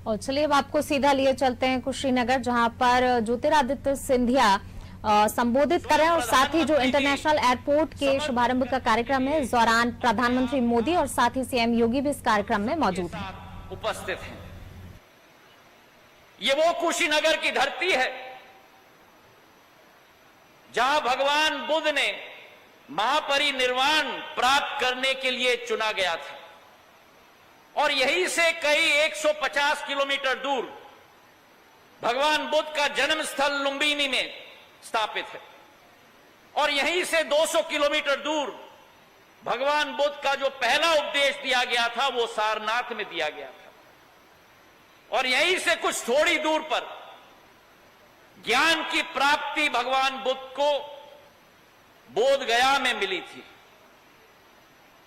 और चलिए अब आपको सीधा लिए चलते हैं कुशीनगर, जहां पर ज्योतिरादित्य सिंधिया संबोधित कर रहे हैं और साथ ही जो इंटरनेशनल एयरपोर्ट के शुभारंभ का कार्यक्रम है, इस दौरान प्रधानमंत्री मोदी और साथ ही सीएम योगी भी इस कार्यक्रम में मौजूद हैं। उपस्थित हैं। ये वो कुशीनगर की धरती है जहां भगवान बुद्ध ने महापरिनिर्वाण प्राप्त करने के लिए चुना गया था और यहीं से कई 150 किलोमीटर दूर भगवान बुद्ध का जन्म स्थल लुंबिनी में स्थापित है और यहीं से 200 किलोमीटर दूर भगवान बुद्ध का जो पहला उपदेश दिया गया था वो सारनाथ में दिया गया था और यहीं से कुछ थोड़ी दूर पर ज्ञान की प्राप्ति भगवान बुद्ध को बोध गया में मिली थी।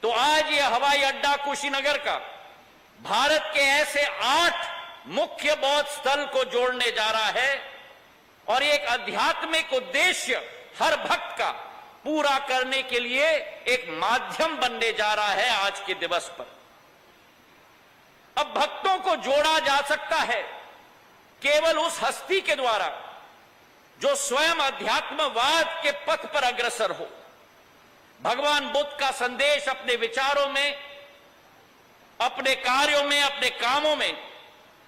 तो आज यह हवाई अड्डा कुशीनगर का भारत के ऐसे 8 मुख्य बौद्ध स्थल को जोड़ने जा रहा है और एक आध्यात्मिक उद्देश्य हर भक्त का पूरा करने के लिए एक माध्यम बनने जा रहा है आज के दिवस पर। अब भक्तों को जोड़ा जा सकता है केवल उस हस्ती के द्वारा जो स्वयं अध्यात्मवाद के पथ पर अग्रसर हो, भगवान बुद्ध का संदेश अपने विचारों में, अपने कार्यों में, अपने कामों में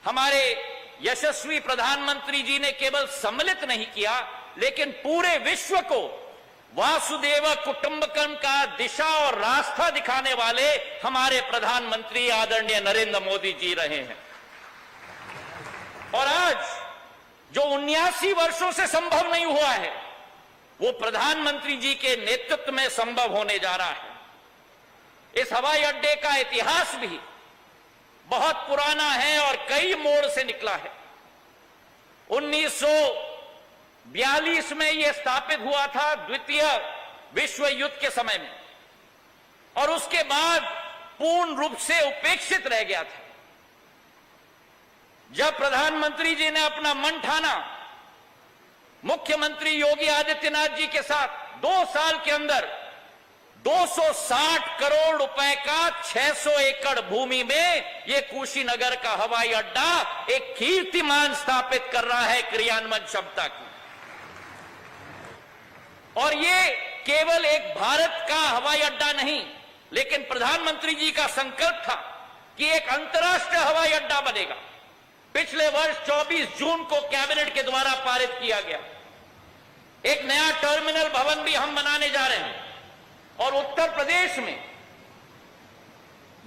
हमारे यशस्वी प्रधानमंत्री जी ने केवल सम्मिलित नहीं किया, लेकिन पूरे विश्व को वासुदेव कुटुंबकम का दिशा और रास्ता दिखाने वाले हमारे प्रधानमंत्री आदरणीय नरेंद्र मोदी जी रहे हैं। और आज जो 79 वर्षों से संभव नहीं हुआ है वो प्रधानमंत्री जी के नेतृत्व में संभव होने जा रहा है। इस हवाई अड्डे का इतिहास भी बहुत पुराना है और कई मोड़ से निकला है। 1942 में यह स्थापित हुआ था द्वितीय विश्व युद्ध के समय में और उसके बाद पूर्ण रूप से उपेक्षित रह गया था। जब प्रधानमंत्री जी ने अपना मन ठाना, मुख्यमंत्री योगी आदित्यनाथ जी के साथ 2 साल के अंदर 260 करोड़ रुपए का 600 एकड़ भूमि में यह कुशीनगर का हवाई अड्डा एक कीर्तिमान स्थापित कर रहा है क्रियान्वयन क्षमता की। और ये केवल एक भारत का हवाई अड्डा नहीं, लेकिन प्रधानमंत्री जी का संकल्प था कि एक अंतर्राष्ट्रीय हवाई अड्डा बनेगा। पिछले वर्ष 24 जून को कैबिनेट के द्वारा पारित किया गया। एक नया टर्मिनल भवन भी हम बनाने जा रहे हैं और उत्तर प्रदेश में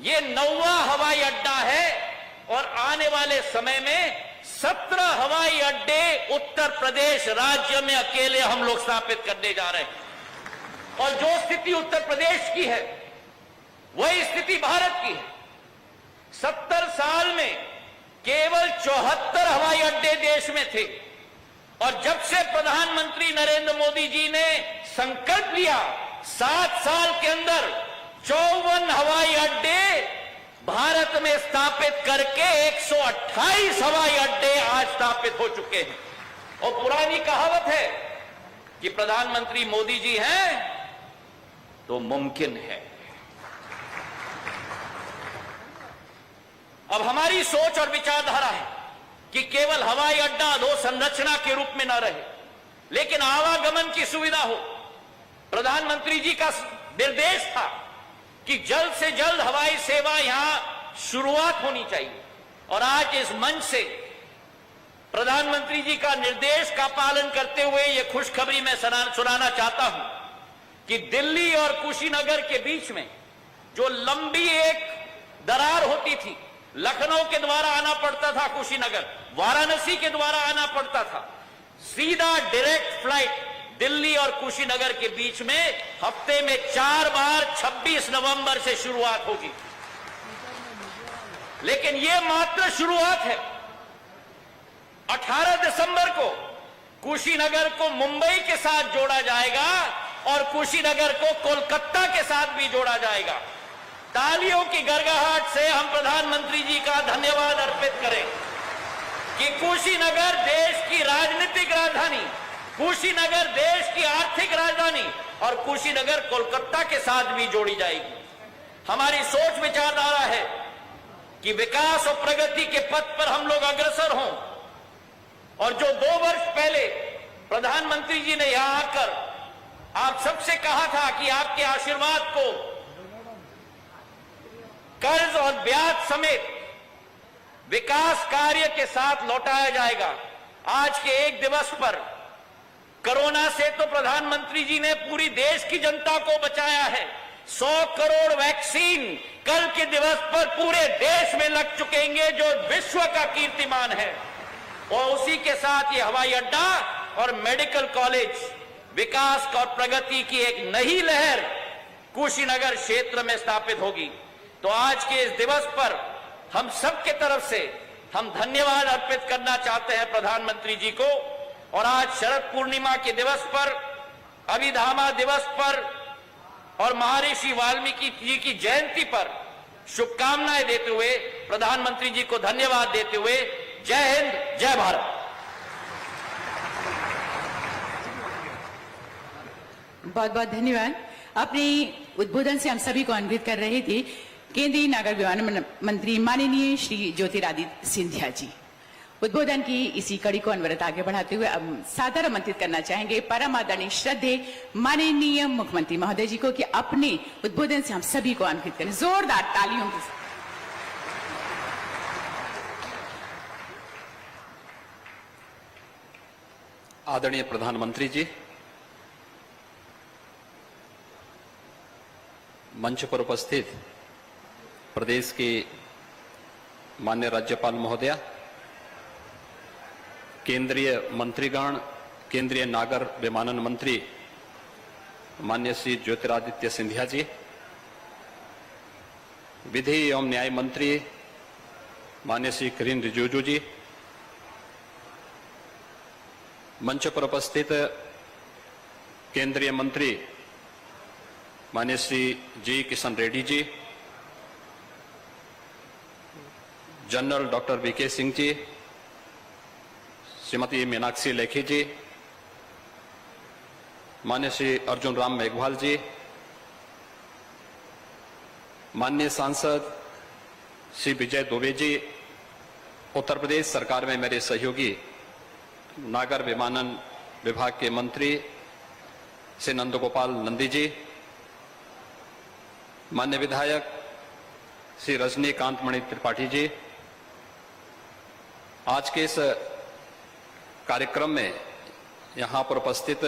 यह 9वां हवाई अड्डा है और आने वाले समय में 17 हवाई अड्डे उत्तर प्रदेश राज्य में अकेले हम लोग स्थापित करने जा रहे हैं। और जो स्थिति उत्तर प्रदेश की है वही स्थिति भारत की है। 70 साल में केवल 74 हवाई अड्डे देश में थे और जब से प्रधानमंत्री नरेंद्र मोदी जी ने संकल्प लिया 7 साल के अंदर 54 हवाई अड्डे भारत में स्थापित करके 128 हवाई अड्डे आज स्थापित हो चुके हैं। और पुरानी कहावत है कि प्रधानमंत्री मोदी जी हैं तो मुमकिन है। अब हमारी सोच और विचारधारा है कि केवल हवाई अड्डा अधोसंरचना के रूप में न रहे, लेकिन आवागमन की सुविधा हो। प्रधानमंत्री जी का निर्देश था कि जल्द से जल्द हवाई सेवा यहां शुरुआत होनी चाहिए और आज इस मंच से प्रधानमंत्री जी का निर्देश का पालन करते हुए यह खुशखबरी मैं सुनाना चाहता हूं कि दिल्ली और कुशीनगर के बीच में जो लंबी एक दरार होती थी, लखनऊ के द्वारा आना पड़ता था कुशीनगर, वाराणसी के द्वारा आना पड़ता था, सीधा डायरेक्ट फ्लाइट दिल्ली और कुशीनगर के बीच में हफ्ते में 4 बार 26 नवंबर से शुरुआत होगी। लेकिन यह मात्र शुरुआत है। 18 दिसंबर को कुशीनगर को मुंबई के साथ जोड़ा जाएगा और कुशीनगर को कोलकाता के साथ भी जोड़ा जाएगा। तालियों की गड़गड़ाहट से हम प्रधानमंत्री जी का धन्यवाद अर्पित करें कि कुशीनगर देश की राजनीतिक राजधानी, कुशीनगर देश की आर्थिक राजधानी और कुशीनगर कोलकाता के साथ भी जोड़ी जाएगी। हमारी सोच विचारधारा है कि विकास और प्रगति के पथ पर हम लोग अग्रसर हों। और जो 2 वर्ष पहले प्रधानमंत्री जी ने यहां आकर आप सबसे कहा था कि आपके आशीर्वाद को कर्ज और ब्याज समेत विकास कार्य के साथ लौटाया जाएगा, आज के एक दिवस पर कोरोना से तो प्रधानमंत्री जी ने पूरी देश की जनता को बचाया है। 100 करोड़ वैक्सीन कल के दिवस पर पूरे देश में लग चुकेंगे, जो विश्व का कीर्तिमान है। और उसी के साथ ये हवाई अड्डा और मेडिकल कॉलेज, विकास और प्रगति की एक नई लहर कुशीनगर क्षेत्र में स्थापित होगी। तो आज के इस दिवस पर हम सबके तरफ से हम धन्यवाद अर्पित करना चाहते हैं प्रधानमंत्री जी को। और आज शरद पूर्णिमा के दिवस पर, अभिधामा दिवस पर और महर्षि वाल्मीकि जी की जयंती पर शुभकामनाएं देते हुए, प्रधानमंत्री जी को धन्यवाद देते हुए, जय हिंद, जय भारत। बहुत बहुत धन्यवाद। अपने उद्बोधन से हम सभी को अनभित कर रहे थे केंद्रीय नागर विमानन मंत्री माननीय श्री ज्योतिरादित्य सिंधिया जी। उद्बोधन की इसी कड़ी को अनवरत आगे बढ़ाते हुए अब सादर आमंत्रित करना चाहेंगे परम आदरणीय श्रद्धेय माननीय मुख्यमंत्री महोदय जी को कि अपने उद्बोधन से हम सभी को अनभित करें जोरदार तालियों के साथ। आदरणीय प्रधानमंत्री जी, मंच पर उपस्थित प्रदेश के माननीय राज्यपाल महोदया, केंद्रीय मंत्रीगण, केंद्रीय नागर विमानन मंत्री माननीय श्री ज्योतिरादित्य सिंधिया जी, विधि एवं न्याय मंत्री माननीय श्री किरेन रिजिजू जी, मंच पर उपस्थित केंद्रीय मंत्री माननीय श्री जी Kishan Reddy ji, general doctor VK Singh ji, Shrimati Meenakshi Lekhi जी, माननीय श्री अर्जुन राम मेघवाल जी, माननीय सांसद श्री विजय दुबे जी, उत्तर प्रदेश सरकार में मेरे सहयोगी नागर विमानन विभाग के मंत्री श्री नंदगोपाल नंदी जी, माननीय विधायक श्री रजनीकांत मणि त्रिपाठी जी, आज के इस कार्यक्रम में यहां पर उपस्थित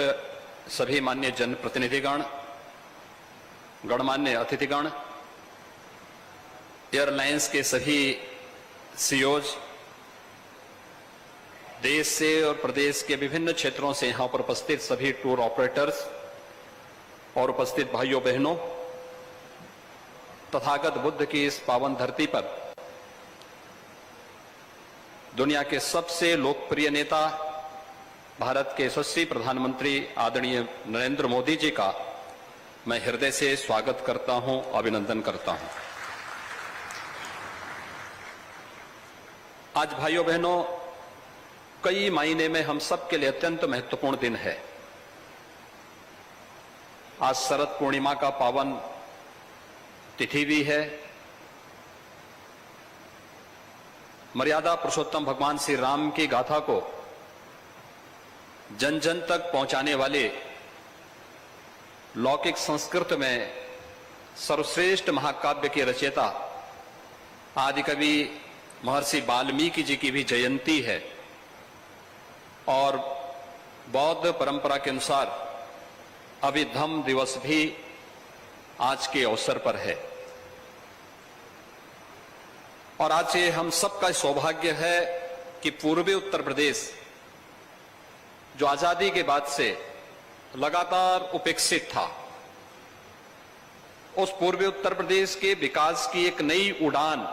सभी माननीय जनप्रतिनिधिगण, गणमान्य अतिथिगण, एयरलाइंस के सभी सीईओज, देश से और प्रदेश के विभिन्न क्षेत्रों से यहां पर उपस्थित सभी टूर ऑपरेटर्स और उपस्थित भाइयों बहनों, तथागत बुद्ध की इस पावन धरती पर दुनिया के सबसे लोकप्रिय नेता भारत के यशस्वी प्रधानमंत्री आदरणीय नरेंद्र मोदी जी का मैं हृदय से स्वागत करता हूं, अभिनंदन करता हूं। आज भाइयों बहनों, कई मायने में हम सबके लिए अत्यंत महत्वपूर्ण दिन है। आज शरद पूर्णिमा का पावन तिथि भी है। मर्यादा पुरुषोत्तम भगवान श्री राम की गाथा को जन जन तक पहुंचाने वाले लौकिक संस्कृत में सर्वश्रेष्ठ महाकाव्य के रचयिता आदिकवि महर्षि वाल्मीकि जी की भी जयंती है और बौद्ध परंपरा के अनुसार अभिधम्म दिवस भी आज के अवसर पर है। और आज ये हम सबका सौभाग्य है कि पूर्वी उत्तर प्रदेश, जो आजादी के बाद से लगातार उपेक्षित था, उस पूर्वी उत्तर प्रदेश के विकास की एक नई उड़ान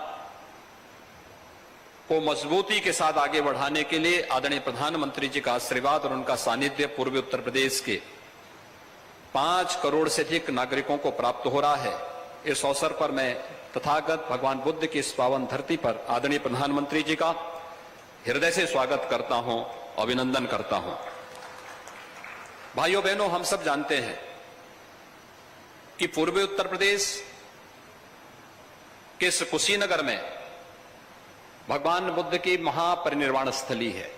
को मजबूती के साथ आगे बढ़ाने के लिए आदरणीय प्रधानमंत्री जी का आशीर्वाद और उनका सानिध्य पूर्वी उत्तर प्रदेश के 5 करोड़ से अधिक नागरिकों को प्राप्त हो रहा है। इस अवसर पर मैं तथागत भगवान बुद्ध की इस पावन धरती पर आदरणीय प्रधानमंत्री जी का हृदय से स्वागत करता हूं, अभिनंदन करता हूं। भाइयों बहनों, हम सब जानते हैं कि पूर्वी उत्तर प्रदेश के कुशीनगर में भगवान बुद्ध की महापरिनिर्वाण स्थली है।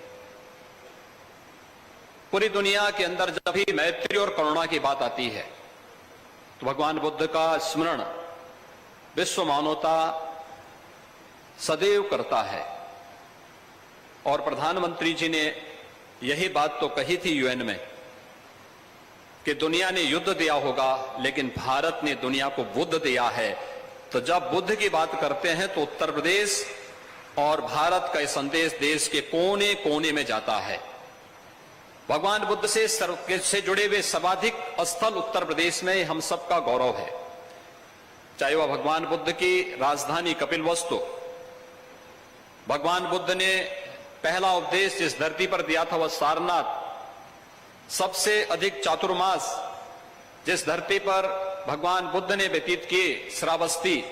पूरी दुनिया के अंदर जब भी मैत्री और करुणा की बात आती है तो भगवान बुद्ध का स्मरण विश्व मानवता सदैव करता है। और प्रधानमंत्री जी ने यही बात तो कही थी यूएन में कि दुनिया ने युद्ध दिया होगा लेकिन भारत ने दुनिया को बुद्ध दिया है। तो जब बुद्ध की बात करते हैं तो उत्तर प्रदेश और भारत का संदेश देश के कोने कोने में जाता है। भगवान बुद्ध से जुड़े हुए सर्वाधिक स्थल उत्तर प्रदेश में हम सबका गौरव है। चाहे वह भगवान बुद्ध की राजधानी कपिलवस्तु, भगवान बुद्ध ने पहला उपदेश जिस धरती पर दिया था वह सारनाथ, सबसे अधिक चातुर्मास जिस धरती पर भगवान बुद्ध ने व्यतीत किए श्रावस्ती,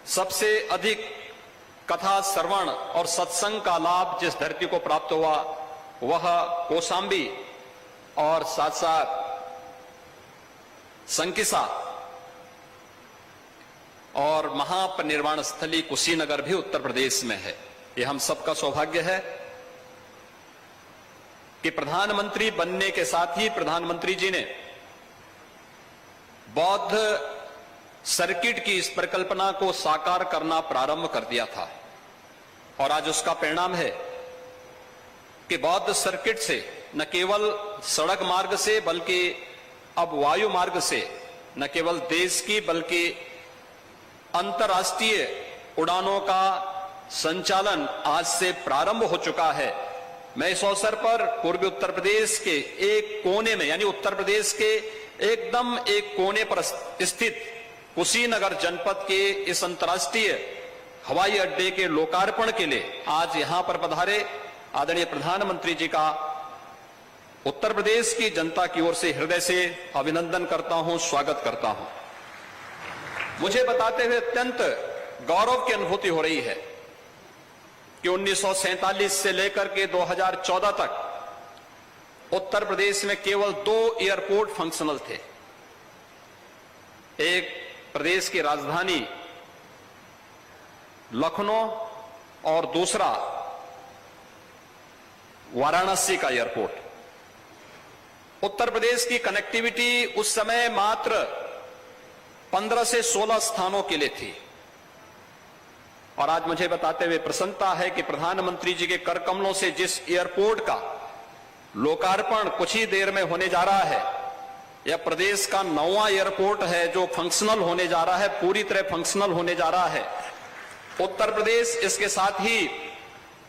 सबसे अधिक कथा श्रवण और सत्संग का लाभ जिस धरती को प्राप्त हुआ वह कौशाम्बी और साथ साथ संकिसा और महापरिनिर्वाण स्थली कुशीनगर भी उत्तर प्रदेश में है। यह हम सबका सौभाग्य है कि प्रधानमंत्री बनने के साथ ही प्रधानमंत्री जी ने बौद्ध सर्किट की इस परिकल्पना को साकार करना प्रारंभ कर दिया था और आज उसका परिणाम है कि बौद्ध सर्किट से न केवल सड़क मार्ग से बल्कि अब वायु मार्ग से न केवल देश की बल्कि अंतर्राष्ट्रीय उड़ानों का संचालन आज से प्रारंभ हो चुका है। मैं इस अवसर पर पूर्वी उत्तर प्रदेश के एक कोने में यानी उत्तर प्रदेश के एकदम एक कोने पर स्थित कुशीनगर जनपद के इस अंतर्राष्ट्रीय हवाई अड्डे के लोकार्पण के लिए आज यहां पर पधारे आदरणीय प्रधानमंत्री जी का उत्तर प्रदेश की जनता की ओर से हृदय से अभिनंदन करता हूं, स्वागत करता हूं। मुझे बताते हुए अत्यंत गौरव की अनुभूति हो रही है कि 1947 से लेकर के 2014 तक उत्तर प्रदेश में केवल 2 एयरपोर्ट फंक्शनल थे। एक प्रदेश की राजधानी लखनऊ और दूसरा वाराणसी का एयरपोर्ट। उत्तर प्रदेश की कनेक्टिविटी उस समय मात्र 15 से 16 स्थानों के लिए थी और आज मुझे बताते हुए प्रसन्नता है कि प्रधानमंत्री जी के कर कमलों से जिस एयरपोर्ट का लोकार्पण कुछ ही देर में होने जा रहा है, यह प्रदेश का 9वां एयरपोर्ट है जो फंक्शनल होने जा रहा है, पूरी तरह फंक्शनल होने जा रहा है। उत्तर प्रदेश इसके साथ ही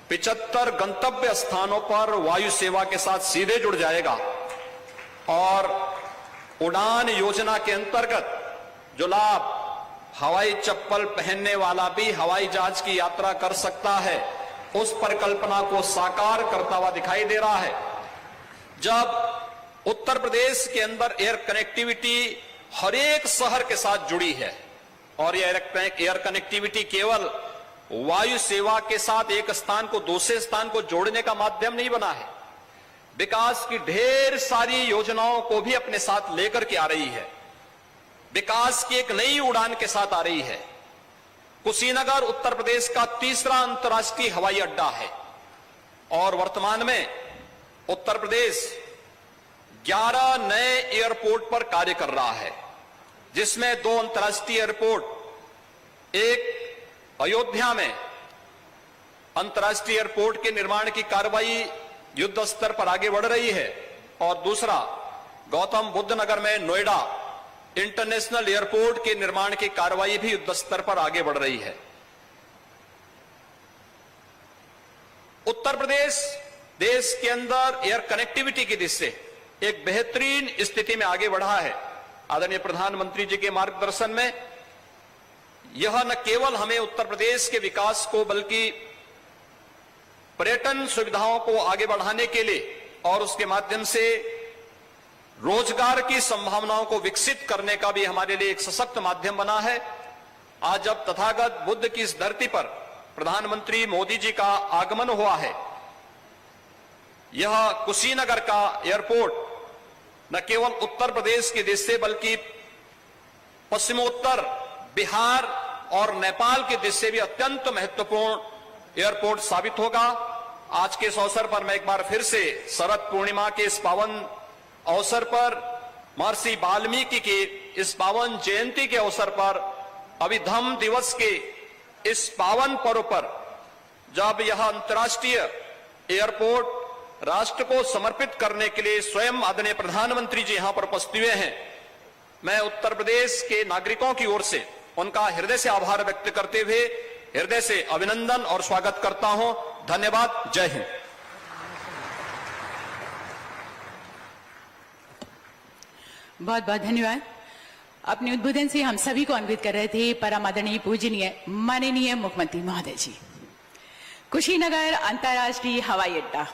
75 गंतव्य स्थानों पर वायु सेवा के साथ सीधे जुड़ जाएगा और उड़ान योजना के अंतर्गत जो लाभ हवाई चप्पल पहनने वाला भी हवाई जहाज की यात्रा कर सकता है, उस परिकल्पना को साकार करता हुआ दिखाई दे रहा है। जब उत्तर प्रदेश के अंदर एयर कनेक्टिविटी हर एक शहर के साथ जुड़ी है और यह एयर कनेक्टिविटी केवल वायु सेवा के साथ एक स्थान को दूसरे स्थान को जोड़ने का माध्यम नहीं बना है, विकास की ढेर सारी योजनाओं को भी अपने साथ लेकर के आ रही है, विकास की एक नई उड़ान के साथ आ रही है। कुशीनगर उत्तर प्रदेश का तीसरा अंतर्राष्ट्रीय हवाई अड्डा है और वर्तमान में उत्तर प्रदेश 11 नए एयरपोर्ट पर कार्य कर रहा है, जिसमें 2 अंतर्राष्ट्रीय एयरपोर्ट, एक अयोध्या में अंतर्राष्ट्रीय एयरपोर्ट के निर्माण की कार्रवाई युद्ध स्तर पर आगे बढ़ रही है और दूसरा गौतम बुद्ध नगर में नोएडा इंटरनेशनल एयरपोर्ट के निर्माण की कार्रवाई भी युद्ध स्तर पर आगे बढ़ रही है। उत्तर प्रदेश देश के अंदर एयर कनेक्टिविटी की दृष्टि से एक बेहतरीन स्थिति में आगे बढ़ा है। आदरणीय प्रधानमंत्री जी के मार्गदर्शन में यह न केवल हमें उत्तर प्रदेश के विकास को बल्कि पर्यटन सुविधाओं को आगे बढ़ाने के लिए और उसके माध्यम से रोजगार की संभावनाओं को विकसित करने का भी हमारे लिए एक सशक्त माध्यम बना है। आज जब तथागत बुद्ध की इस धरती पर प्रधानमंत्री मोदी जी का आगमन हुआ है, यह कुशीनगर का एयरपोर्ट न केवल उत्तर प्रदेश की दृष्टि से बल्कि पश्चिमोत्तर बिहार और नेपाल की दृष्टि से भी अत्यंत महत्वपूर्ण एयरपोर्ट साबित होगा। आज के इस अवसर पर मैं एक बार फिर से शरद पूर्णिमा के इस पावन अवसर पर, महर्षि वाल्मीकि के इस पावन जयंती के अवसर पर, अभिधम्म दिवस के इस पावन पर्व पर, जब यह अंतर्राष्ट्रीय एयरपोर्ट राष्ट्र को समर्पित करने के लिए स्वयं आदरणीय प्रधानमंत्री जी यहां पर उपस्थित हुए हैं, मैं उत्तर प्रदेश के नागरिकों की ओर से उनका हृदय से आभार व्यक्त करते हुए हृदय से अभिनंदन और स्वागत करता हूं। धन्यवाद। जय हिंद। बहुत बहुत धन्यवाद। अपने उद्बोधन से हम सभी को अन्वित कर रहे थे परम आदरणीय पूजनीय माननीय मुख्यमंत्री महोदय जी। कुशीनगर अंतर्राष्ट्रीय हवाई अड्डा,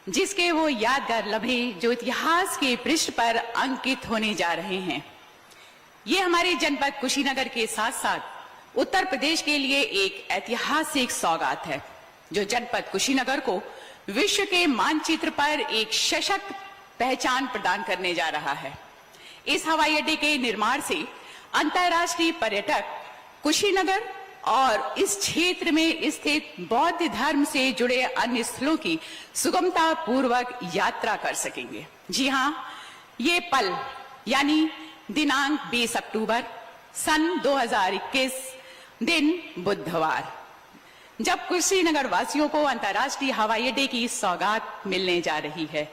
जिसके वो यादगार लम्हे जो इतिहास के पृष्ठ पर अंकित होने जा रहे हैं, ये हमारे जनपद कुशीनगर के साथ साथ उत्तर प्रदेश के लिए एक ऐतिहासिक सौगात है, जो जनपद कुशीनगर को विश्व के मानचित्र पर एक सशक्त पहचान प्रदान करने जा रहा है। इस हवाई अड्डे के निर्माण से अंतर्राष्ट्रीय पर्यटक कुशीनगर और इस क्षेत्र में स्थित बौद्ध धर्म से जुड़े अन्य स्थलों की सुगमता पूर्वक यात्रा कर सकेंगे। जी हां, ये पल यानी दिनांक 20 अक्टूबर सन 2021 दिन बुधवार, जब कुशीनगर वासियों को अंतर्राष्ट्रीय हवाई अड्डे की सौगात मिलने जा रही है,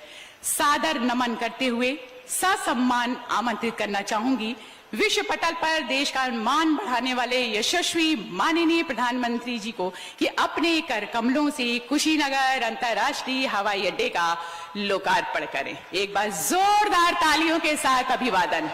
सादर नमन करते हुए ससम्मान आमंत्रित करना चाहूंगी विश्व पटल पर देश का मान बढ़ाने वाले यशस्वी माननीय प्रधानमंत्री जी को कि अपने कर कमलों से कुशीनगर अंतर्राष्ट्रीय हवाई अड्डे का लोकार्पण करें। एक बार जोरदार तालियों के साथ अभिवादन।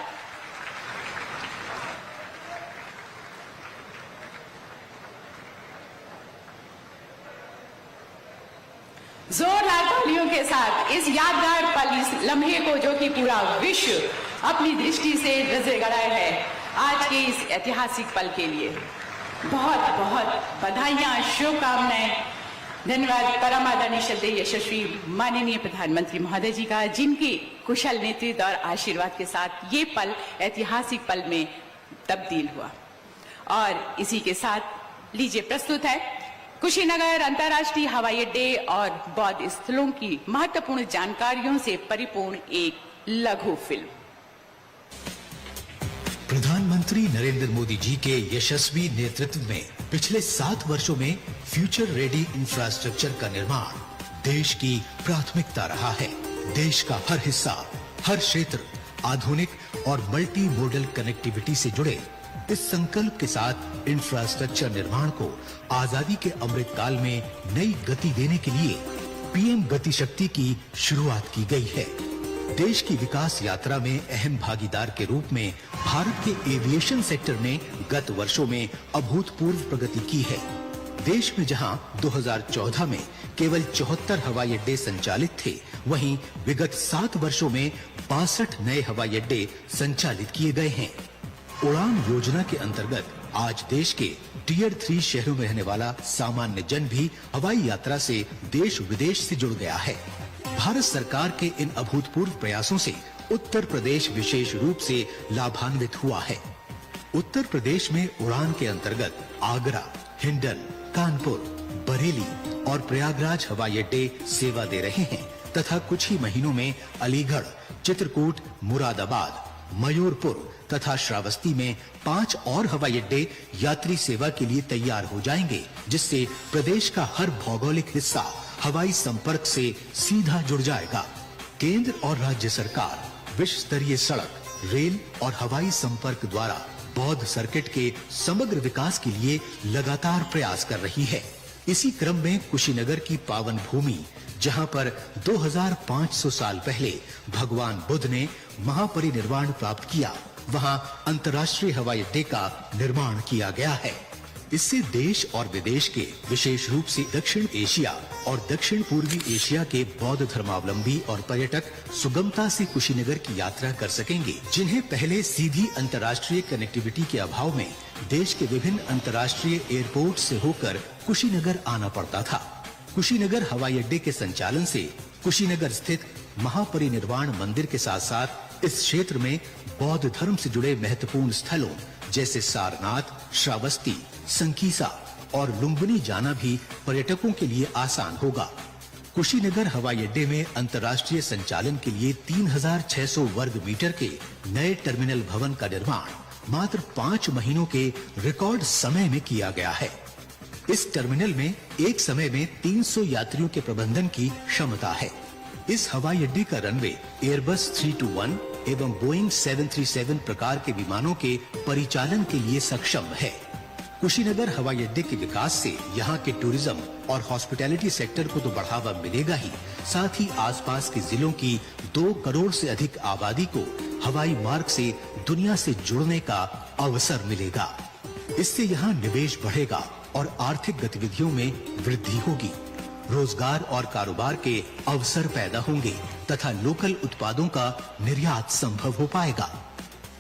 जोरदार तालियों के साथ इस यादगार पल, इस लम्हे को जो कि पूरा विश्व अपनी दृष्टि से नजर गड़ाए है, आज के इस ऐतिहासिक पल के लिए बहुत बहुत बधाइयां, शुभकामनाएं। धन्यवाद परम आदरणीय श्रद्धेय यशस्वी माननीय प्रधानमंत्री महोदय जी का, जिनके कुशल नेतृत्व और आशीर्वाद के साथ ये पल ऐतिहासिक पल में तब्दील हुआ। और इसी के साथ लीजिए प्रस्तुत है कुशीनगर अंतर्राष्ट्रीय हवाई अड्डे और बौद्ध स्थलों की महत्वपूर्ण जानकारियों से परिपूर्ण एक लघु फिल्म। प्रधानमंत्री नरेंद्र मोदी जी के यशस्वी नेतृत्व में पिछले 7 वर्षों में फ्यूचर रेडी इंफ्रास्ट्रक्चर का निर्माण देश की प्राथमिकता रहा है। देश का हर हिस्सा, हर क्षेत्र आधुनिक और मल्टी मॉडल कनेक्टिविटी से जुड़े। इस संकल्प के साथ इंफ्रास्ट्रक्चर निर्माण को आजादी के अमृत काल में नई गति देने के लिए पीएम गति शक्ति की शुरुआत की गई है। देश की विकास यात्रा में अहम भागीदार के रूप में भारत के एविएशन सेक्टर ने गत वर्षों में अभूतपूर्व प्रगति की है। देश में जहां 2014 में केवल 74 हवाई अड्डे संचालित थे, वहीं विगत 7 वर्षों में 62 नए हवाई अड्डे संचालित किए गए हैं। उड़ान योजना के अंतर्गत आज देश के टियर 3 शहरों में रहने वाला सामान्य जन भी हवाई यात्रा से देश विदेश से जुड़ गया है। भारत सरकार के इन अभूतपूर्व प्रयासों से उत्तर प्रदेश विशेष रूप से लाभान्वित हुआ है। उत्तर प्रदेश में उड़ान के अंतर्गत आगरा, हिंडन, कानपुर, बरेली और प्रयागराज हवाई अड्डे सेवा दे रहे हैं तथा कुछ ही महीनों में अलीगढ़, चित्रकूट, मुरादाबाद, मयूरपुर तथा श्रावस्ती में 5 और हवाई अड्डे यात्री सेवा के लिए तैयार हो जाएंगे, जिससे प्रदेश का हर भौगोलिक हिस्सा हवाई संपर्क से सीधा जुड़ जाएगा। केंद्र और राज्य सरकार विश्व स्तरीय सड़क, रेल और हवाई संपर्क द्वारा बौद्ध सर्किट के समग्र विकास के लिए लगातार प्रयास कर रही है। इसी क्रम में कुशीनगर की पावन भूमि, जहां पर 2500 साल पहले भगवान बुद्ध ने महापरिनिर्वाण प्राप्त किया, वहां अंतर्राष्ट्रीय हवाई अड्डे का निर्माण किया गया है। इससे देश और विदेश के, विशेष रूप से दक्षिण एशिया और दक्षिण पूर्वी एशिया के बौद्ध धर्मावलंबी और पर्यटक सुगमता से कुशीनगर की यात्रा कर सकेंगे, जिन्हें पहले सीधी अंतर्राष्ट्रीय कनेक्टिविटी के अभाव में देश के विभिन्न अंतर्राष्ट्रीय एयरपोर्ट से होकर कुशीनगर आना पड़ता था। कुशीनगर हवाई अड्डे के संचालन से कुशीनगर स्थित महापरिनिर्वाण मंदिर के साथ साथ इस क्षेत्र में बौद्ध धर्म से जुड़े महत्वपूर्ण स्थलों जैसे सारनाथ, श्रावस्ती, संकीसा, और लुम्बिनी जाना भी पर्यटकों के लिए आसान होगा। कुशीनगर हवाई अड्डे में अंतर्राष्ट्रीय संचालन के लिए 3600 वर्ग मीटर के नए टर्मिनल भवन का निर्माण मात्र 5 महीनों के रिकॉर्ड समय में किया गया है। इस टर्मिनल में एक समय में 300 यात्रियों के प्रबंधन की क्षमता है। इस हवाई अड्डे का रनवे एयरबस 321 एवं बोइंग 737 प्रकार के विमानों के परिचालन के लिए सक्षम है। कुशीनगर हवाई अड्डे के विकास से यहाँ के टूरिज्म और हॉस्पिटैलिटी सेक्टर को तो बढ़ावा मिलेगा ही, साथ ही आसपास के जिलों की 2 करोड़ से अधिक आबादी को हवाई मार्ग से दुनिया से जुड़ने का अवसर मिलेगा। इससे यहाँ निवेश बढ़ेगा और आर्थिक गतिविधियों में वृद्धि होगी। रोजगार और कारोबार के अवसर पैदा होंगे तथा लोकल उत्पादों का निर्यात संभव हो पाएगा।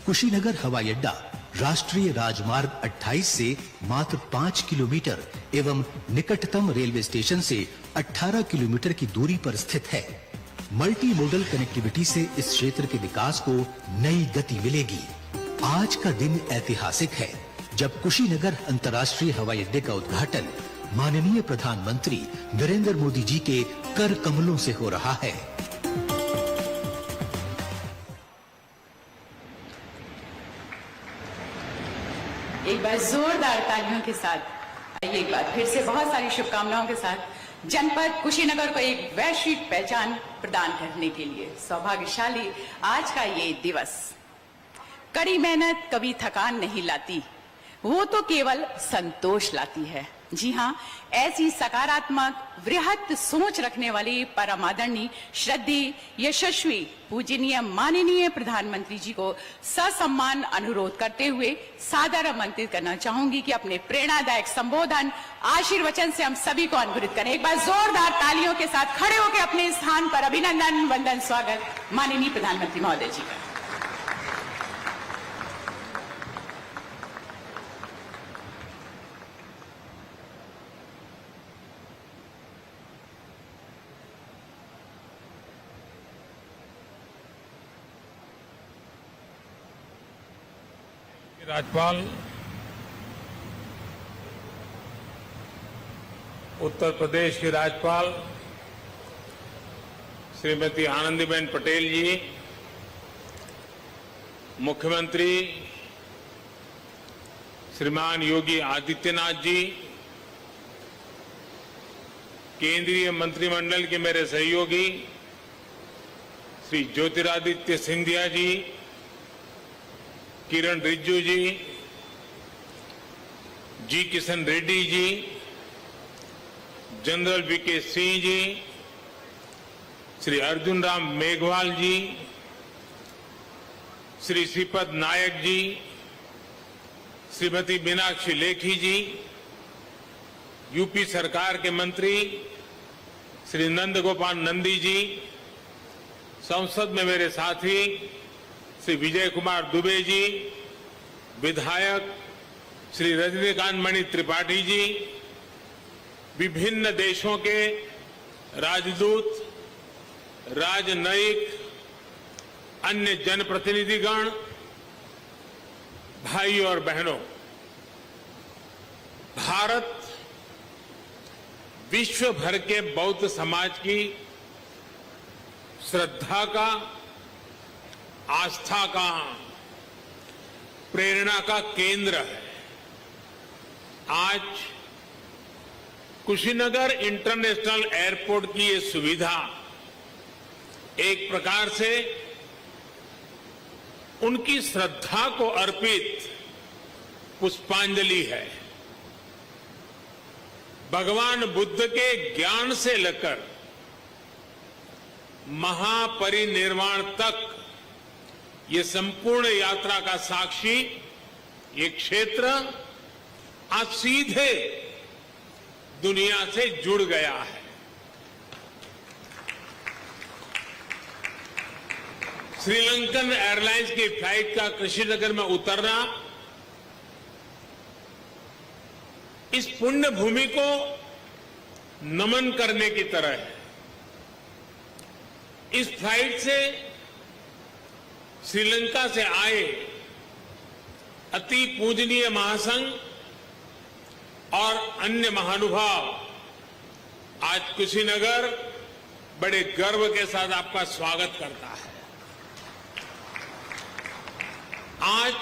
कुशीनगर हवाई अड्डा राष्ट्रीय राजमार्ग 28 से मात्र 5 किलोमीटर एवं निकटतम रेलवे स्टेशन से 18 किलोमीटर की दूरी पर स्थित है। मल्टी मोडल कनेक्टिविटी से इस क्षेत्र के विकास को नई गति मिलेगी। आज का दिन ऐतिहासिक है जब कुशीनगर अंतर्राष्ट्रीय हवाई अड्डे का उद्घाटन माननीय प्रधानमंत्री नरेंद्र मोदी जी के कर कमलों से हो रहा है। एक बार जोरदार तालियों के साथ आइए, एक बार फिर से बहुत सारी शुभकामनाओं के साथ जनपद कुशीनगर को एक वैश्विक पहचान प्रदान करने के लिए सौभाग्यशाली आज का ये दिवस। कड़ी मेहनत कभी थकान नहीं लाती, वो तो केवल संतोष लाती है। जी हाँ, ऐसी सकारात्मक वृहत सोच रखने वाली परम आदरणीय श्रद्धेय यशस्वी पूजनीय माननीय प्रधानमंत्री जी को ससम्मान अनुरोध करते हुए सादर आमंत्रित करना चाहूंगी कि अपने प्रेरणादायक संबोधन आशीर्वचन से हम सभी को अनुग्रहित करें। एक बार जोरदार तालियों के साथ खड़े होकर अपने स्थान पर अभिनंदन वंदन स्वागत माननीय प्रधानमंत्री महोदय जी का। राज्यपाल उत्तर प्रदेश की राज्यपाल श्रीमती आनंदीबेन पटेल जी, मुख्यमंत्री श्रीमान योगी आदित्यनाथ जी, केंद्रीय मंत्रिमंडल के मेरे सहयोगी श्री ज्योतिरादित्य सिंधिया जी, किरण रिजिजू जी किशन रेड्डी जी, जनरल वीके सिंह जी, श्री अर्जुन राम मेघवाल जी, श्री श्रीपद नायक जी, श्रीमती मीनाक्षी लेखी जी, यूपी सरकार के मंत्री श्री नंद गोपाल नंदी जी, संसद में मेरे साथी श्री विजय कुमार दुबे जी, विधायक श्री रजनीकांत मणि त्रिपाठी जी, विभिन्न देशों के राजदूत, राजनयिक, अन्य जनप्रतिनिधिगण, भाई और बहनों, भारत विश्व भर के बौद्ध समाज की श्रद्धा का, आस्था का, प्रेरणा का केंद्र है। आज कुशीनगर इंटरनेशनल एयरपोर्ट की ये सुविधा एक प्रकार से उनकी श्रद्धा को अर्पित पुष्पांजलि है। भगवान बुद्ध के ज्ञान से लेकर महापरिनिर्वाण तक ये संपूर्ण यात्रा का साक्षी ये क्षेत्र आज सीधे दुनिया से जुड़ गया है। श्रीलंकन एयरलाइंस की फ्लाइट का कुशीनगर में उतरना इस पुण्य भूमि को नमन करने की तरह है। इस फ्लाइट से श्रीलंका से आए अति पूजनीय महासंघ और अन्य महानुभाव, आज कुशीनगर बड़े गर्व के साथ आपका स्वागत करता है। आज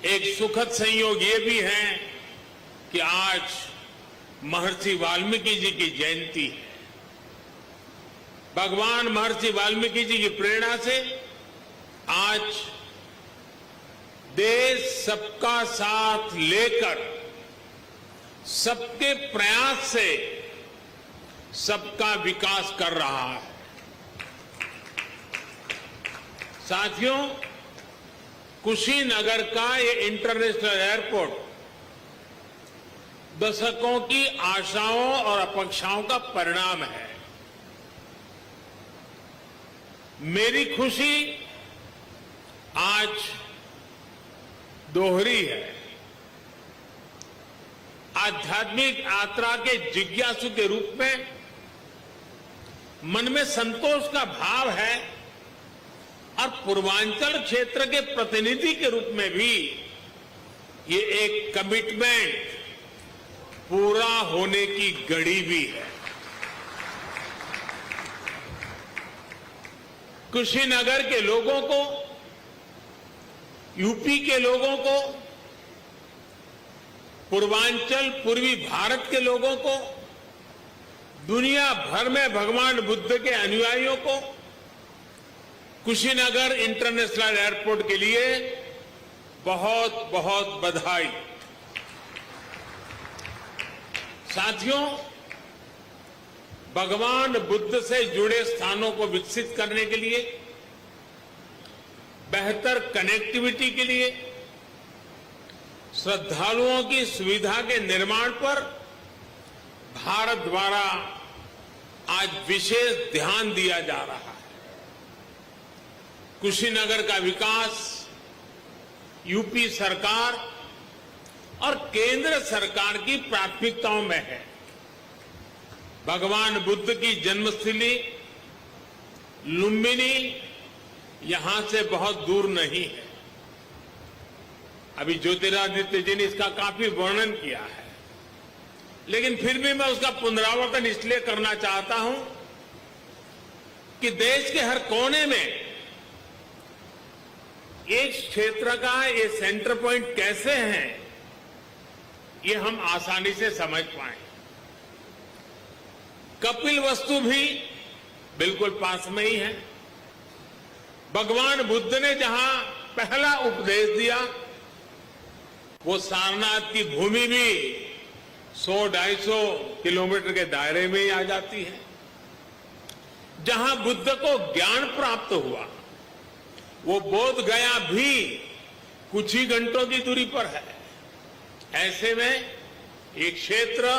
एक सुखद संयोग ये भी है कि आज महर्षि वाल्मीकि जी की जयंती है। भगवान महर्षि वाल्मीकि जी की प्रेरणा से आज देश सबका साथ लेकर, सबके प्रयास से सबका विकास कर रहा है। साथियों, कुशीनगर का ये इंटरनेशनल एयरपोर्ट दशकों की आशाओं और अपेक्षाओं का परिणाम है। मेरी खुशी आज दोहरी है। आध्यात्मिक यात्रा के जिज्ञासु के रूप में मन में संतोष का भाव है और पूर्वांचल क्षेत्र के प्रतिनिधि के रूप में भी ये एक कमिटमेंट पूरा होने की घड़ी भी है। कुशीनगर के लोगों को, यूपी के लोगों को, पूर्वांचल पूर्वी भारत के लोगों को, दुनिया भर में भगवान बुद्ध के अनुयायियों को कुशीनगर इंटरनेशनल एयरपोर्ट के लिए बहुत बहुत बधाई। साथियों, भगवान बुद्ध से जुड़े स्थानों को विकसित करने के लिए, बेहतर कनेक्टिविटी के लिए, श्रद्धालुओं की सुविधा के निर्माण पर भारत द्वारा आज विशेष ध्यान दिया जा रहा है। कुशीनगर का विकास यूपी सरकार और केंद्र सरकार की प्राथमिकताओं में है। भगवान बुद्ध की जन्मस्थली लुम्बिनी यहां से बहुत दूर नहीं है। अभी ज्योतिरादित्य जी ने इसका काफी वर्णन किया है, लेकिन फिर भी मैं उसका पुनरावर्तन इसलिए करना चाहता हूं कि देश के हर कोने में एक क्षेत्र का ये सेंटर पॉइंट कैसे है, ये हम आसानी से समझ पाए। कपिलवस्तु भी बिल्कुल पास में ही है। भगवान बुद्ध ने जहां पहला उपदेश दिया, वो सारनाथ की भूमि भी 100-250 किलोमीटर के दायरे में ही आ जाती है। जहां बुद्ध को ज्ञान प्राप्त हुआ, वो बोध गया भी कुछ ही घंटों की दूरी पर है। ऐसे में ये क्षेत्र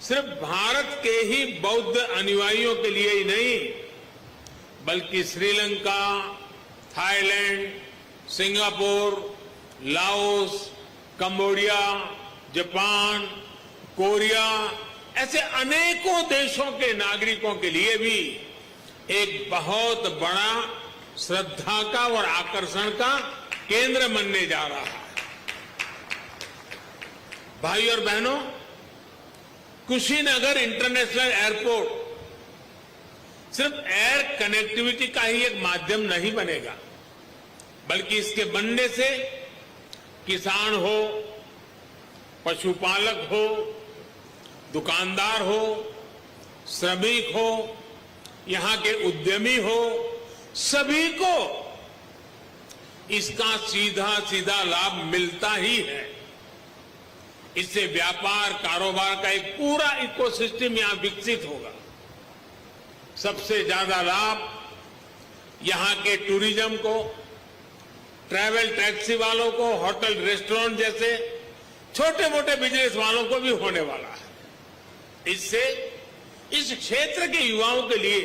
सिर्फ भारत के ही बौद्ध अनुयायियों के लिए ही नहीं, बल्कि Sri Lanka, Thailand, Singapore, Laos, Cambodia, Japan, Korea, ऐसे अनेकों देशों के नागरिकों के लिए भी एक बहुत बड़ा श्रद्धा का और आकर्षण का केंद्र बनने जा रहा है। भाई और बहनों, कुशीनगर इंटरनेशनल एयरपोर्ट सिर्फ एयर कनेक्टिविटी का ही एक माध्यम नहीं बनेगा, बल्कि इसके बनने से किसान हो, पशुपालक हो, दुकानदार हो, श्रमिक हो, यहां के उद्यमी हो, सभी को इसका सीधा सीधा लाभ मिलता ही है। इससे व्यापार कारोबार का एक पूरा इकोसिस्टम यहां विकसित होगा। सबसे ज्यादा लाभ यहां के टूरिज्म को, ट्रैवल टैक्सी वालों को, होटल रेस्टोरेंट जैसे छोटे मोटे बिजनेस वालों को भी होने वाला है। इससे इस क्षेत्र के युवाओं के लिए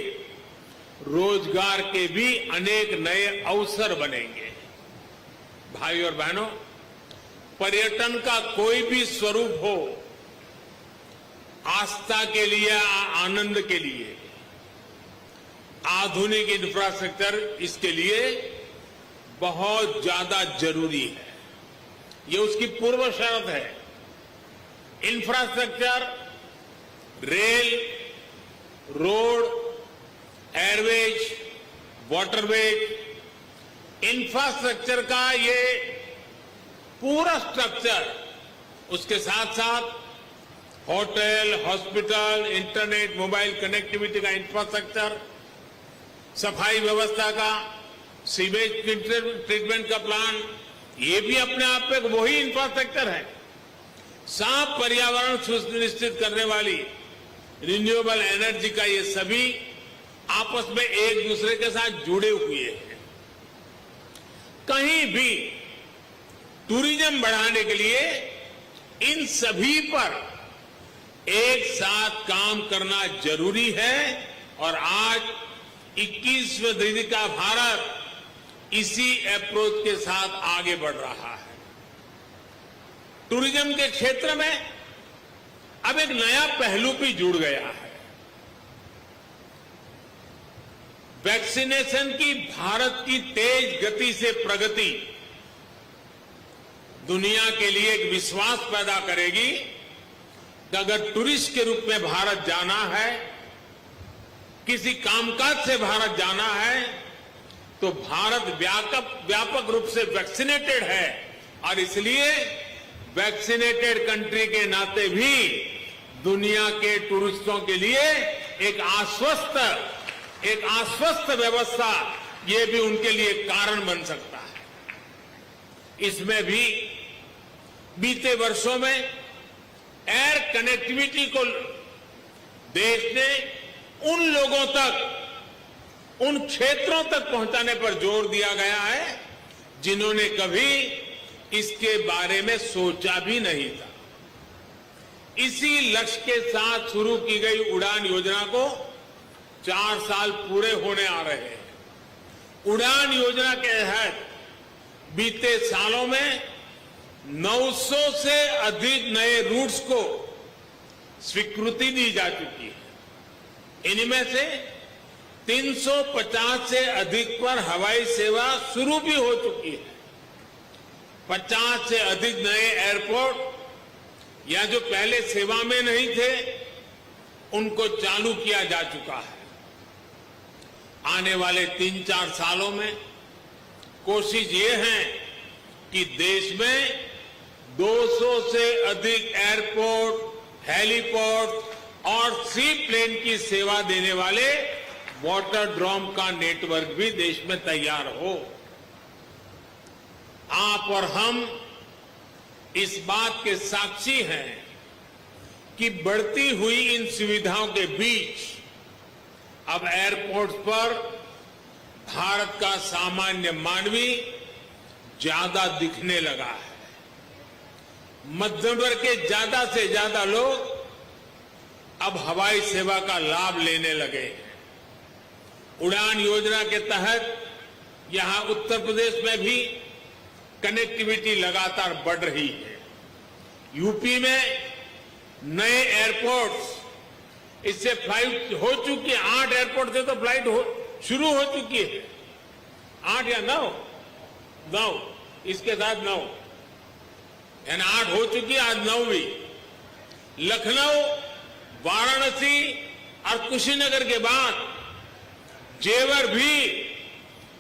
रोजगार के भी अनेक नए अवसर बनेंगे। भाई और बहनों, पर्यटन का कोई भी स्वरूप हो, आस्था के लिए, आनंद के लिए आधुनिक इंफ्रास्ट्रक्चर इसके लिए बहुत ज्यादा जरूरी है। ये उसकी पूर्व शर्त है। Infrastructure, rail, road, Airways, waterways, infrastructure का ये पूरा स्ट्रक्चर, उसके साथ साथ hotel, hospital, internet, mobile connectivity का इंफ्रास्ट्रक्चर, सफाई व्यवस्था का, सीवेज ट्रीटमेंट का प्लान, ये भी अपने आप में वही इंफ्रास्ट्रक्चर है। साफ पर्यावरण सुनिश्चित करने वाली रिन्यूएबल एनर्जी का ये सभी आपस में एक दूसरे के साथ जुड़े हुए हैं। कहीं भी टूरिज्म बढ़ाने के लिए इन सभी पर एक साथ काम करना जरूरी है और आज 21वीं सदी का भारत इसी अप्रोच के साथ आगे बढ़ रहा है। टूरिज्म के क्षेत्र में अब एक नया पहलू भी जुड़ गया है। वैक्सीनेशन की भारत की तेज गति से प्रगति दुनिया के लिए एक विश्वास पैदा करेगी कि अगर टूरिस्ट के रूप में भारत जाना है, किसी कामकाज से भारत जाना है, तो भारत व्यापक रूप से वैक्सीनेटेड है और इसलिए वैक्सीनेटेड कंट्री के नाते भी दुनिया के टूरिस्टों के लिए एक आश्वस्त व्यवस्था ये भी उनके लिए कारण बन सकता है। इसमें भी बीते वर्षों में एयर कनेक्टिविटी को देश ने उन लोगों तक, उन क्षेत्रों तक पहुंचाने पर जोर दिया गया है जिन्होंने कभी इसके बारे में सोचा भी नहीं था। इसी लक्ष्य के साथ शुरू की गई उड़ान योजना को 4 साल पूरे होने आ रहे हैं। उड़ान योजना के तहत बीते सालों में 900 से अधिक नए रूट्स को स्वीकृति दी जा चुकी है। इनमें से 350 से अधिक पर हवाई सेवा शुरू भी हो चुकी है। 50 से अधिक नए एयरपोर्ट या जो पहले सेवा में नहीं थे उनको चालू किया जा चुका है। आने वाले 3-4 सालों में कोशिश ये है कि देश में 200 से अधिक एयरपोर्ट, हेलीपोर्ट और सी प्लेन की सेवा देने वाले वाटरड्रोम का नेटवर्क भी देश में तैयार हो। आप और हम इस बात के साक्षी हैं कि बढ़ती हुई इन सुविधाओं के बीच अब एयरपोर्ट्स पर भारत का सामान्य मानवी ज्यादा दिखने लगा है। मध्यम वर्ग के ज्यादा से ज्यादा लोग अब हवाई सेवा का लाभ लेने लगे हैं। उड़ान योजना के तहत यहां उत्तर प्रदेश में भी कनेक्टिविटी लगातार बढ़ रही है। यूपी में नए एयरपोर्ट्स, इससे फ्लाइट हो चुकी है। 8 एयरपोर्ट से तो फ्लाइट शुरू हो चुकी है। 8 या 9, इसके साथ 9 यानी 8 हो चुकी है, आज 9वीं। लखनऊ, वाराणसी और कुशीनगर के बाद जेवर भी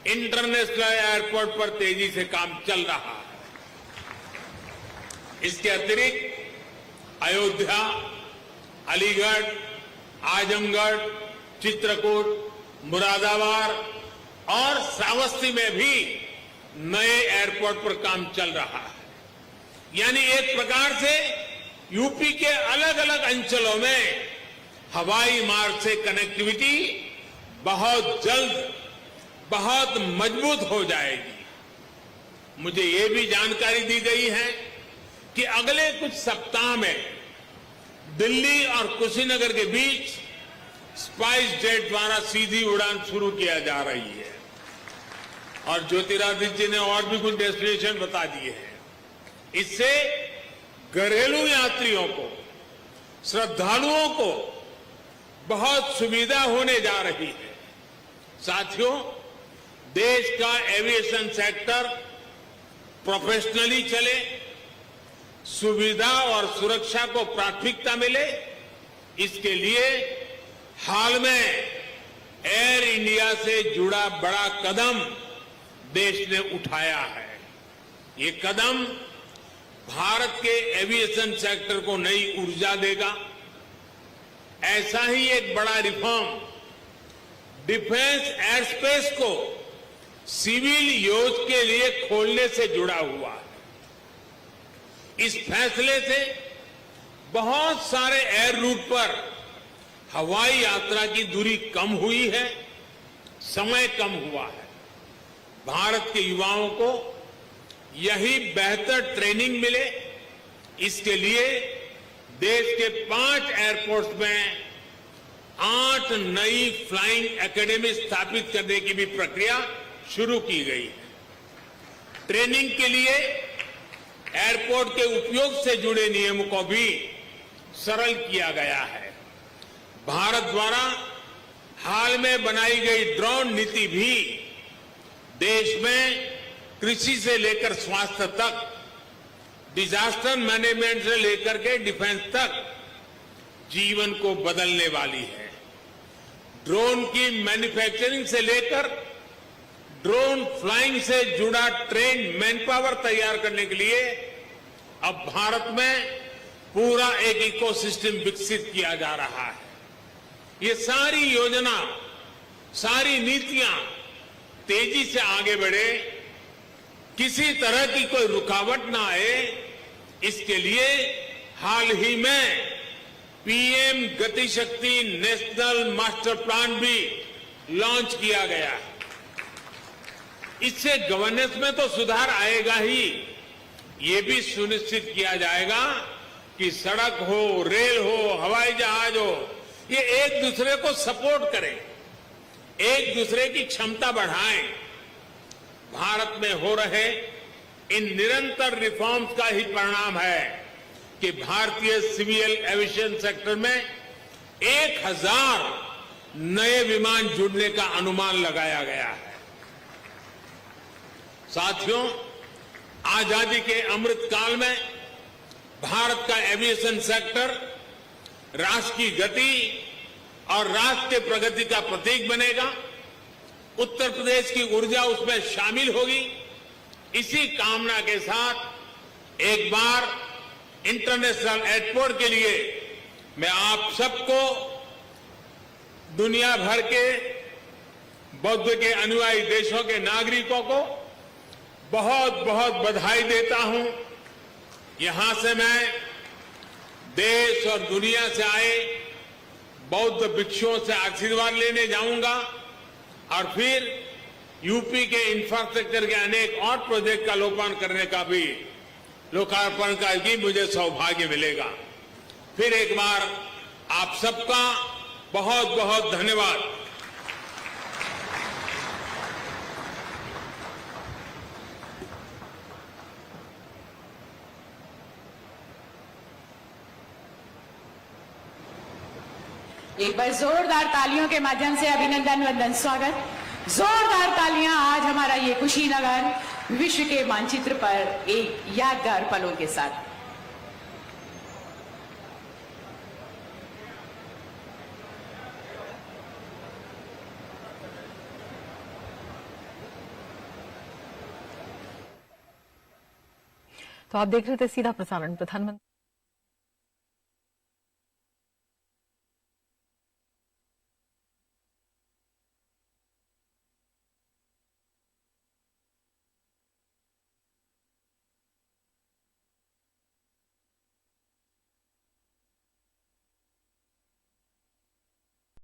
इंटरनेशनल एयरपोर्ट पर तेजी से काम चल रहा है। इसके अतिरिक्त अयोध्या, अलीगढ़, आजमगढ़, चित्रकूट, मुरादाबाद और श्रावस्ती में भी नए एयरपोर्ट पर काम चल रहा है। यानी एक प्रकार से यूपी के अलग अलग अंचलों में हवाई मार्ग से कनेक्टिविटी बहुत जल्द, बहुत मजबूत हो जाएगी। मुझे ये भी जानकारी दी गई है कि अगले कुछ सप्ताह में दिल्ली और कुशीनगर के बीच स्पाइस जेट द्वारा सीधी उड़ान शुरू किया जा रही है। और ज्योतिरादित्य जी ने और भी कुछ डेस्टिनेशन बता दिए हैं। इससे घरेलू यात्रियों को, श्रद्धालुओं को बहुत सुविधा होने जा रही है। साथियों, देश का एविएशन सेक्टर प्रोफेशनली चले, सुविधा और सुरक्षा को प्राथमिकता मिले, इसके लिए हाल में एयर इंडिया से जुड़ा बड़ा कदम देश ने उठाया है। ये कदम भारत के एविएशन सेक्टर को नई ऊर्जा देगा। ऐसा ही एक बड़ा रिफॉर्म डिफेंस एयर स्पेस को सिविल यूज के लिए खोलने से जुड़ा हुआ है। इस फैसले से बहुत सारे एयर रूट पर हवाई यात्रा की दूरी कम हुई है, समय कम हुआ है। भारत के युवाओं को यही बेहतर ट्रेनिंग मिले, इसके लिए देश के 5 एयरपोर्ट्स में 8 नई फ्लाइंग एकेडमी स्थापित करने की भी प्रक्रिया शुरू की गई है। ट्रेनिंग के लिए एयरपोर्ट के उपयोग से जुड़े नियमों को भी सरल किया गया है। भारत द्वारा हाल में बनाई गई ड्रोन नीति भी देश में कृषि से लेकर स्वास्थ्य तक, डिजास्टर मैनेजमेंट से लेकर के डिफेंस तक जीवन को बदलने वाली है। ड्रोन की मैन्युफैक्चरिंग से लेकर ड्रोन फ्लाइंग से जुड़ा ट्रेन मैन पावर तैयार करने के लिए अब भारत में पूरा एक इकोसिस्टम विकसित किया जा रहा है। ये सारी योजना, सारी नीतियां तेजी से आगे बढ़े, किसी तरह की कोई रुकावट ना आए, इसके लिए हाल ही में पीएम गति शक्ति नेशनल मास्टर प्लान भी लॉन्च किया गया है। इससे गवर्नेंस में तो सुधार आएगा ही, ये भी सुनिश्चित किया जाएगा कि सड़क हो, रेल हो, हवाई जहाज हो, ये एक दूसरे को सपोर्ट करें, एक दूसरे की क्षमता बढ़ाएं। भारत में हो रहे इन निरंतर रिफॉर्म्स का ही परिणाम है कि भारतीय सिविल एविएशन सेक्टर में 1000 नए विमान जुड़ने का अनुमान लगाया गया है। साथियों, आजादी के अमृत काल में भारत का एविएशन सेक्टर राष्ट्र की गति और राष्ट्र के प्रगति का प्रतीक बनेगा। उत्तर प्रदेश की ऊर्जा उसमें शामिल होगी। इसी कामना के साथ एक बार इंटरनेशनल एयरपोर्ट के लिए मैं आप सबको, दुनिया भर के बौद्ध के अनुयायी देशों के नागरिकों को बहुत बहुत बधाई देता हूं। यहां से मैं देश और दुनिया से आए बौद्ध भिक्षुओं से आशीर्वाद लेने जाऊंगा और फिर यूपी के इंफ्रास्ट्रक्चर के अनेक और प्रोजेक्ट का लोकार्पण का भी मुझे सौभाग्य मिलेगा। फिर एक बार आप सबका बहुत बहुत धन्यवाद। एक बार जोरदार तालियों के माध्यम से अभिनंदन वंदन स्वागत। जोरदार तालियां आज हमारा ये कुशीनगर विश्व के मानचित्र पर एक यादगार पलों के साथ। तो आप देख रहे थे सीधा प्रसारण प्रधानमंत्री